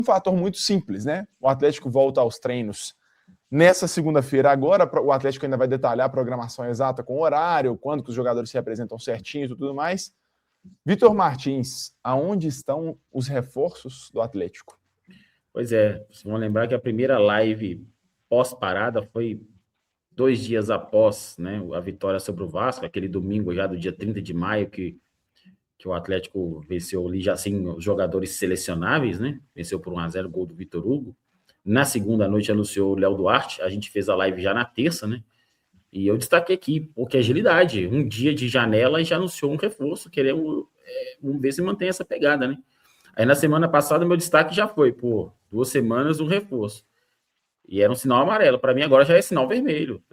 fator muito simples, né? O Atlético volta aos treinos nessa segunda-feira. Agora o Atlético ainda vai detalhar a programação exata com o horário, quando que os jogadores se apresentam certinhos e tudo mais. Vitor Martins, aonde estão os reforços do Atlético? Pois é, vocês vão lembrar que a primeira live pós-parada foi 2 dias após, né, a vitória sobre o Vasco, aquele domingo já do dia 30 de maio, que o Atlético venceu ali já sem jogadores selecionáveis, né? Venceu por 1-0, gol do Vitor Hugo. Na segunda noite anunciou o Léo Duarte, a gente fez a live já na terça, né? E eu destaquei aqui, porque agilidade, um dia de janela e já anunciou um reforço, queremos, vamos ver se mantém essa pegada, né? Aí na semana passada meu destaque já foi, 2 semanas um reforço. E era um sinal amarelo, para mim agora já é sinal vermelho.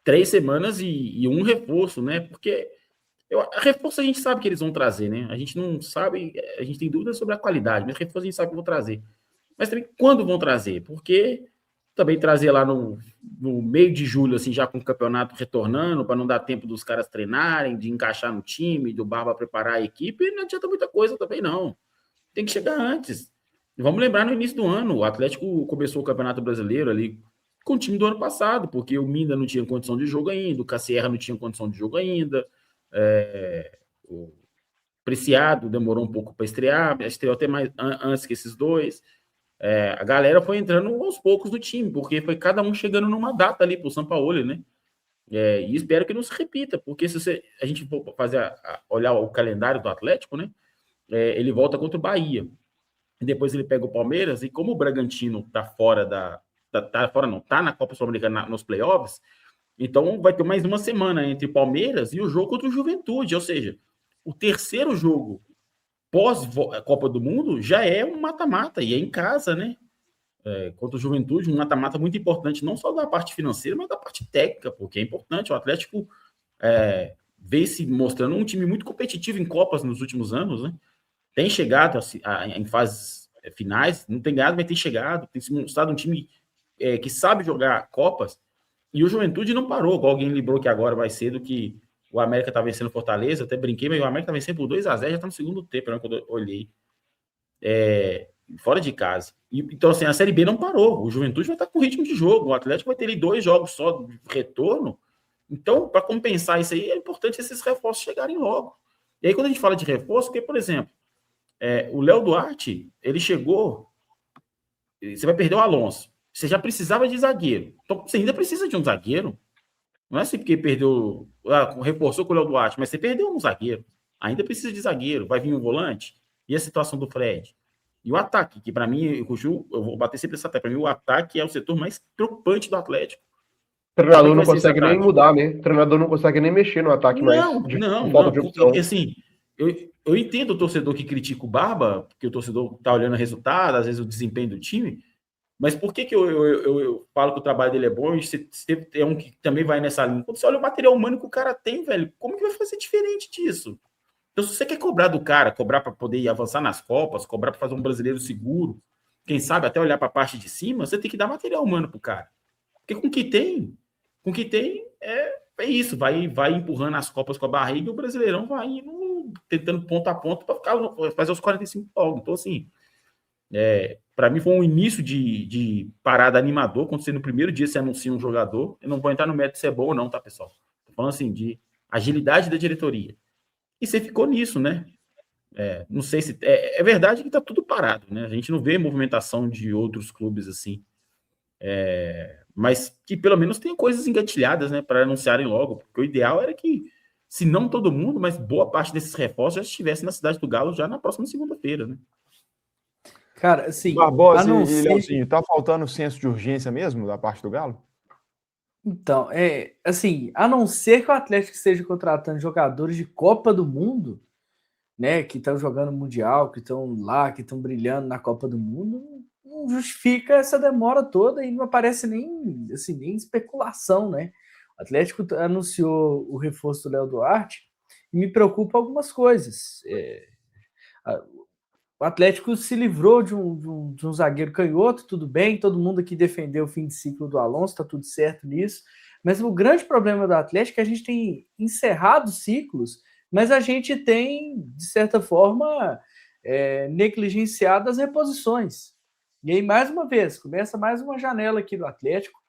3 semanas e um reforço, né? Porque a reforço a gente sabe que eles vão trazer, né? A gente não sabe, a gente tem dúvidas sobre a qualidade, mas reforço a gente sabe que vão trazer. Mas também quando vão trazer? Porque também trazer lá no meio de julho, assim, já com o campeonato retornando, para não dar tempo dos caras treinarem, de encaixar no time, do Barba preparar a equipe, não adianta muita coisa também, não. Tem que chegar antes. Vamos lembrar no início do ano, o Atlético começou o Campeonato Brasileiro ali com o time do ano passado, porque o Minda não tinha condição de jogo ainda, o Cassierra não tinha condição de jogo ainda, o Preciado demorou um pouco para estrear até mais antes que esses dois. A galera foi entrando aos poucos do time, porque foi cada um chegando numa data ali para o Sampaoli, né? E espero que não se repita, porque se a gente for fazer olhar o calendário do Atlético, né? Ele volta contra o Bahia. E depois ele pega o Palmeiras, e como o Bragantino tá fora tá na Copa Sul-Americana nos playoffs, então vai ter mais uma semana entre Palmeiras e o jogo contra o Juventude, ou seja, o terceiro jogo pós-Copa do Mundo já é um mata-mata, e é em casa, né? Contra o Juventude, um mata-mata muito importante, não só da parte financeira, mas da parte técnica, porque é importante. O Atlético vem se mostrando um time muito competitivo em Copas nos últimos anos, né? Tem chegado em fases finais, não tem ganhado, mas tem chegado, tem se mostrado um time que sabe jogar Copas, e o Juventude não parou, igual alguém lembrou que agora vai cedo que o América tá vencendo o Fortaleza, até brinquei, mas o América tá vencendo por 2-0, já tá no segundo tempo, né, quando eu olhei. Fora de casa. Então, assim, a Série B não parou, o Juventude vai estar com ritmo de jogo, o Atlético vai ter ali 2 jogos só de retorno, então, para compensar isso aí, é importante esses reforços chegarem logo. E aí, quando a gente fala de reforço, porque, por exemplo, o Léo Duarte, ele chegou, você vai perder o Alonso, você já precisava de zagueiro, então você ainda precisa de um zagueiro, não é assim porque perdeu, reforçou com o Léo Duarte, mas você perdeu um zagueiro, ainda precisa de zagueiro, vai vir um volante, e a situação do Fred? E o ataque, que para mim, eu vou bater sempre essa tecla, para mim o ataque é o setor mais preocupante do Atlético. O treinador não consegue nem mudar, né? O treinador não consegue nem mexer no ataque mais. Não. Falta de opção. Assim, eu entendo o torcedor que critica o Barba, porque o torcedor tá olhando o resultado, às vezes o desempenho do time, mas por que eu falo que o trabalho dele é bom e você é um que também vai nessa linha? Quando você olha o material humano que o cara tem, velho, como que vai fazer diferente disso? Então, se você quer cobrar do cara, cobrar para poder avançar nas Copas, cobrar para fazer um brasileiro seguro, quem sabe até olhar para a parte de cima, você tem que dar material humano pro cara. Porque com o que tem é isso, vai empurrando as Copas com a barriga e o Brasileirão vai indo, tentando ponto a ponto para fazer os 45 jogos. Então, assim, para mim foi um início de parada animador, quando você no primeiro dia você anuncia um jogador, eu não vou entrar no mérito se é bom ou não, tá, pessoal? Tô falando assim, de agilidade da diretoria. E você ficou nisso, né? Não sei se... É verdade que tá tudo parado, né? A gente não vê movimentação de outros clubes assim. Mas que pelo menos tenha coisas engatilhadas, né? Para anunciarem logo. Porque o ideal era que, se não todo mundo, mas boa parte desses reforços já estivesse na Cidade do Galo já na próxima segunda-feira, né? Cara, assim... Barbosa e Leozinho, tá faltando senso de urgência mesmo da parte do Galo? Então, assim, a não ser que o Atlético esteja contratando jogadores de Copa do Mundo, né, que estão jogando Mundial, que estão lá, que estão brilhando na Copa do Mundo, não justifica essa demora toda e não aparece nem especulação, né? O Atlético anunciou o reforço do Léo Duarte e me preocupa algumas coisas. O Atlético se livrou de um zagueiro canhoto, tudo bem, todo mundo aqui defendeu o fim de ciclo do Alonso, está tudo certo nisso, mas o grande problema do Atlético é que a gente tem encerrado ciclos, mas a gente tem, de certa forma, negligenciado as reposições. E aí, mais uma vez, começa mais uma janela aqui do Atlético,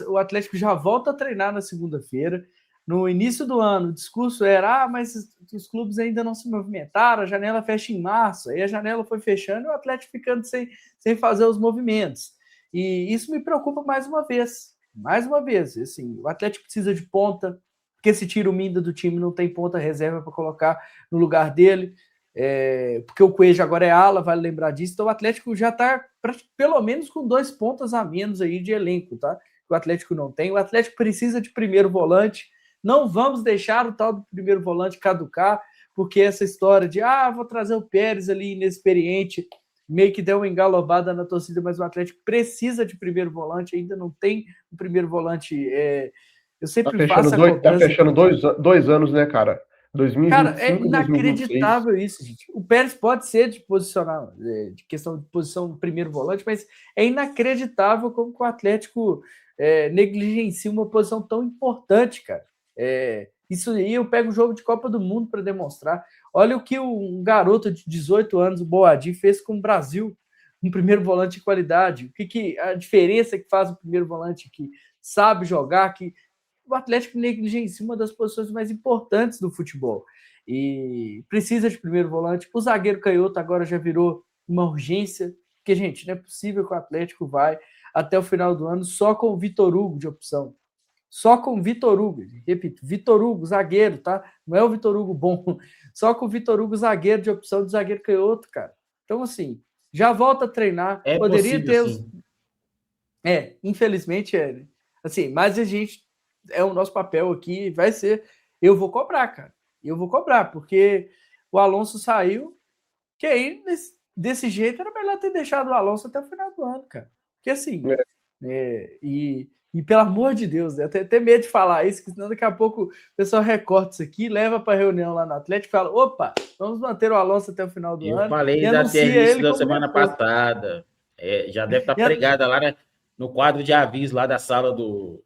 o Atlético já volta a treinar na segunda-feira. No início do ano, o discurso era, mas os clubes ainda não se movimentaram, a janela fecha em março, aí a janela foi fechando e o Atlético ficando sem fazer os movimentos. E isso me preocupa mais uma vez, assim, o Atlético precisa de ponta, porque se tira o Minda do time, não tem ponta reserva para colocar no lugar dele, porque o Cueja agora é ala, vale lembrar disso, então o Atlético já está pelo menos com 2 pontas a menos aí de elenco, tá? O Atlético não tem, o Atlético precisa de primeiro volante, não vamos deixar o tal do primeiro volante caducar, porque essa história de vou trazer o Pérez ali inexperiente, meio que deu uma engalobada na torcida, mas o Atlético precisa de primeiro volante, ainda não tem o primeiro volante. Eu sempre faço a cobrança. Tá fechando 2 anos, né, cara? 2025, cara, é inacreditável 2026. isso, gente. O Pérez pode ser de posicionar, de questão de posição do primeiro volante, mas é inacreditável como o Atlético negligencia uma posição tão importante, cara. Isso aí eu pego o jogo de Copa do Mundo para demonstrar. Olha o que um garoto de 18 anos, o Boadi, fez com o Brasil, um primeiro volante de qualidade. O que a diferença que faz o primeiro volante que sabe jogar, que o Atlético negligencia uma das posições mais importantes do futebol. E precisa de primeiro volante. O zagueiro canhoto agora já virou uma urgência, porque, gente, não é possível que o Atlético vai até o final do ano só com o Vitor Hugo de opção. Só com o Vitor Hugo, repito, Vitor Hugo, zagueiro, tá? Não é o Vitor Hugo bom, só com o Vitor Hugo, zagueiro de opção de zagueiro canhoto, cara. Então, assim, já volta a treinar. Poderia possível, ter sim. Infelizmente assim, mas a gente, o nosso papel aqui vai ser, eu vou cobrar, cara. Eu vou cobrar, porque o Alonso saiu, que aí, desse jeito, era melhor ter deixado o Alonso até o final do ano, cara. Porque, assim, e pelo amor de Deus, né? Eu tenho até medo de falar isso, porque senão daqui a pouco o pessoal recorta isso aqui, leva para reunião lá no Atlético e fala: opa, vamos manter o Alonso até o final do ano. Eu falei da tier da semana passada. Já deve estar pregada lá no quadro de aviso lá da sala do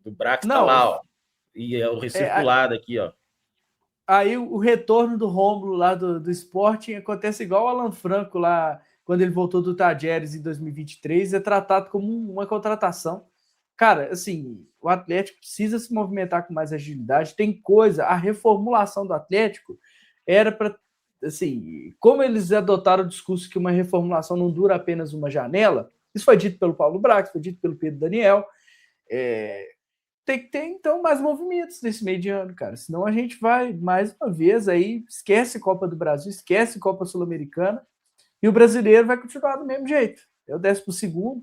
Brax, tá lá, ó. E é o recirculado aqui, ó. Aí o retorno do Rômulo lá do Sporting acontece igual o Alan Franco lá, quando ele voltou do Tajeres em 2023, é tratado como uma contratação. Cara, assim, o Atlético precisa se movimentar com mais agilidade, tem coisa, a reformulação do Atlético era para, assim, como eles adotaram o discurso que uma reformulação não dura apenas uma janela, isso foi dito pelo Paulo Brax, foi dito pelo Pedro Daniel, tem que ter, então, mais movimentos nesse meio de ano, cara, senão a gente vai, mais uma vez, aí esquece Copa do Brasil, esquece Copa Sul-Americana, e o brasileiro vai continuar do mesmo jeito, é o 12º,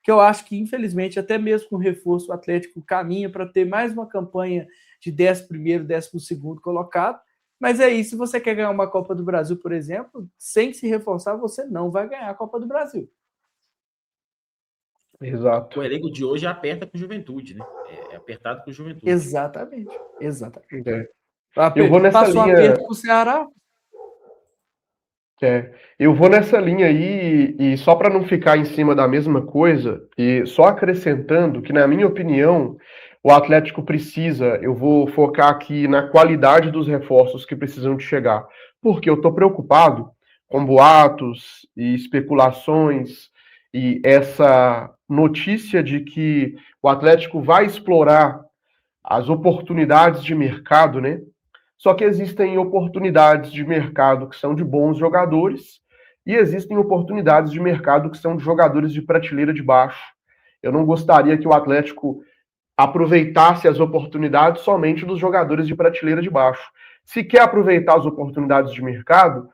que eu acho que, infelizmente, até mesmo com reforço, o Atlético caminha para ter mais uma campanha de 11º, 12º colocado, mas aí, se você quer ganhar uma Copa do Brasil, por exemplo, sem se reforçar, você não vai ganhar a Copa do Brasil. Exato. O elenco de hoje aperta com Juventude, né? É apertado com Juventude. Exatamente. Eu vou nessa Passou linha... aperto com o Ceará. Eu vou nessa linha aí, e só para não ficar em cima da mesma coisa, e só acrescentando que, na minha opinião, o Atlético precisa, eu vou focar aqui na qualidade dos reforços que precisam de chegar, porque eu estou preocupado com boatos e especulações e essa notícia de que o Atlético vai explorar as oportunidades de mercado, né? Só que existem oportunidades de mercado que são de bons jogadores e existem oportunidades de mercado que são de jogadores de prateleira de baixo. Eu não gostaria que o Atlético aproveitasse as oportunidades somente dos jogadores de prateleira de baixo. Se quer aproveitar as oportunidades de mercado,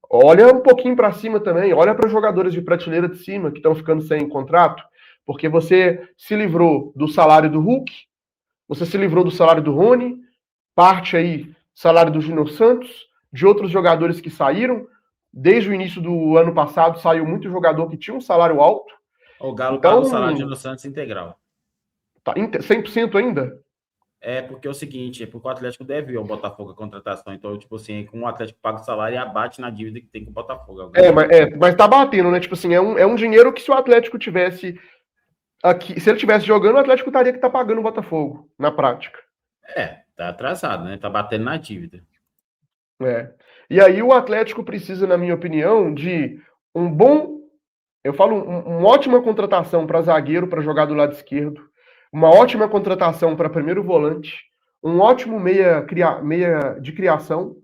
olha um pouquinho para cima também, olha para os jogadores de prateleira de cima que estão ficando sem contrato, porque você se livrou do salário do Hulk, você se livrou do salário do Rony, parte aí, salário do Júnior Santos, de outros jogadores que saíram. Desde o início do ano passado, saiu muito jogador que tinha um salário alto. O Galo paga o salário do Júnior Santos integral. Tá 100% ainda? Porque é o seguinte, porque o Atlético deve ao Botafogo a contratação. Então, tipo assim, com o Atlético paga o salário e abate na dívida que tem com o Botafogo. Mas tá batendo, né? Tipo assim, é um dinheiro que se o Atlético tivesse aqui, se ele tivesse jogando, o Atlético estaria que tá pagando o Botafogo, na prática. Tá atrasado, né? Tá batendo na dívida. E aí o Atlético precisa, na minha opinião, de um bom, eu falo, uma ótima contratação para zagueiro para jogar do lado esquerdo, uma ótima contratação para primeiro volante, um ótimo meia de criação,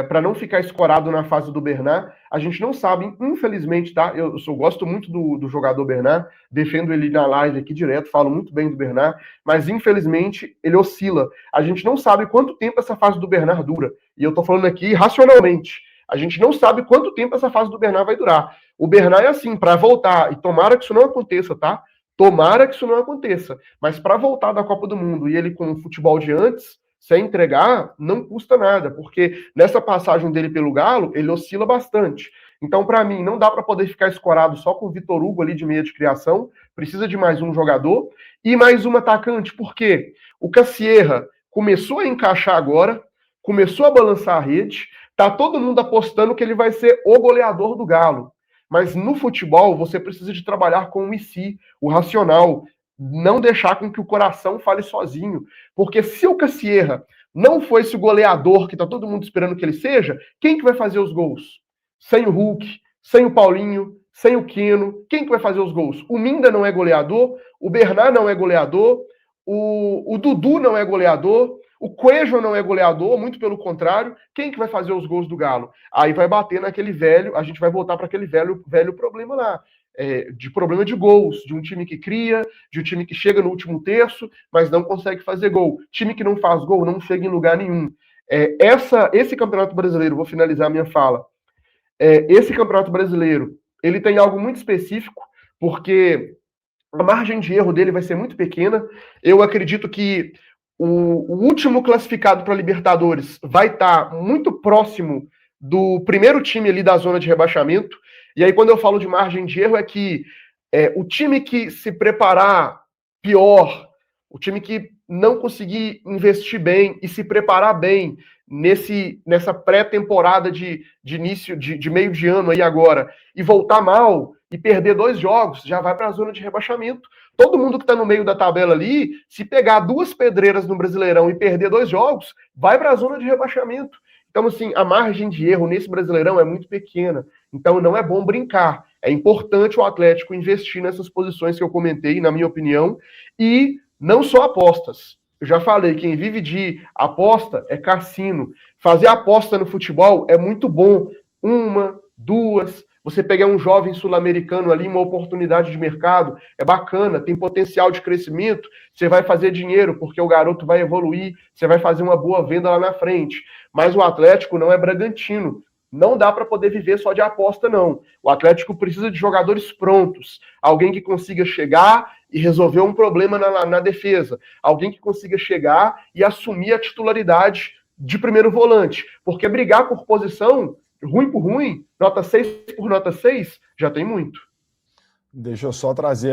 para não ficar escorado na fase do Bernat. A gente não sabe, infelizmente, tá? Eu gosto muito do jogador Bernat, defendo ele na live aqui direto, falo muito bem do Bernat, mas infelizmente ele oscila. A gente não sabe quanto tempo essa fase do Bernat dura. E eu tô falando aqui racionalmente. A gente não sabe quanto tempo essa fase do Bernat vai durar. O Bernat é assim, para voltar, e tomara que isso não aconteça, tá? Tomara que isso não aconteça. Mas para voltar da Copa do Mundo e ele com o futebol de antes, sem entregar, não custa nada, porque nessa passagem dele pelo Galo, ele oscila bastante. Então, para mim, não dá para poder ficar escorado só com o Vitor Hugo ali de meia de criação, precisa de mais um jogador e mais um atacante, porque o Cassierra começou a encaixar agora, começou a balançar a rede, tá todo mundo apostando que ele vai ser o goleador do Galo. Mas no futebol, você precisa de trabalhar com o IC, o racional, não deixar com que o coração fale sozinho. Porque se o Cassierra não for esse goleador que tá todo mundo esperando que ele seja, quem que vai fazer os gols? Sem o Hulk, sem o Paulinho, sem o Keno, quem que vai fazer os gols? O Minda não é goleador, o Bernat não é goleador, o Dudu não é goleador, o Cuejo não é goleador, muito pelo contrário. Quem que vai fazer os gols do Galo? Aí vai bater naquele velho, a gente vai voltar para aquele velho problema lá. De problema de gols, de um time que cria, de um time que chega no último terço, mas não consegue fazer gol. Time que não faz gol não chega em lugar nenhum. Esse Campeonato Brasileiro, vou finalizar a minha fala, esse Campeonato Brasileiro, ele tem algo muito específico, porque a margem de erro dele vai ser muito pequena. Eu acredito que o último classificado para a Libertadores vai estar muito próximo do primeiro time ali da zona de rebaixamento. E aí, quando eu falo de margem de erro, é que o time que se preparar pior, o time que não conseguir investir bem e se preparar bem nessa pré-temporada de início, de meio de ano aí agora, e voltar mal e perder 2 jogos, já vai para a zona de rebaixamento. Todo mundo que está no meio da tabela ali, se pegar 2 pedreiras no Brasileirão e perder 2 jogos, vai para a zona de rebaixamento. Então, assim, a margem de erro nesse Brasileirão é muito pequena. Então, não é bom brincar. É importante o Atlético investir nessas posições que eu comentei, na minha opinião, e não só apostas. Eu já falei, quem vive de aposta é cassino. Fazer aposta no futebol é muito bom. 1, 2, você pegar um jovem sul-americano ali, uma oportunidade de mercado, é bacana, tem potencial de crescimento, você vai fazer dinheiro, porque o garoto vai evoluir, você vai fazer uma boa venda lá na frente. Mas o Atlético não é Bragantino. Não dá para poder viver só de aposta, não. O Atlético precisa de jogadores prontos. Alguém que consiga chegar e resolver um problema na defesa. Alguém que consiga chegar e assumir a titularidade de primeiro volante. Porque brigar por posição, ruim por ruim, nota 6 por nota 6, já tem muito. Deixa eu só trazer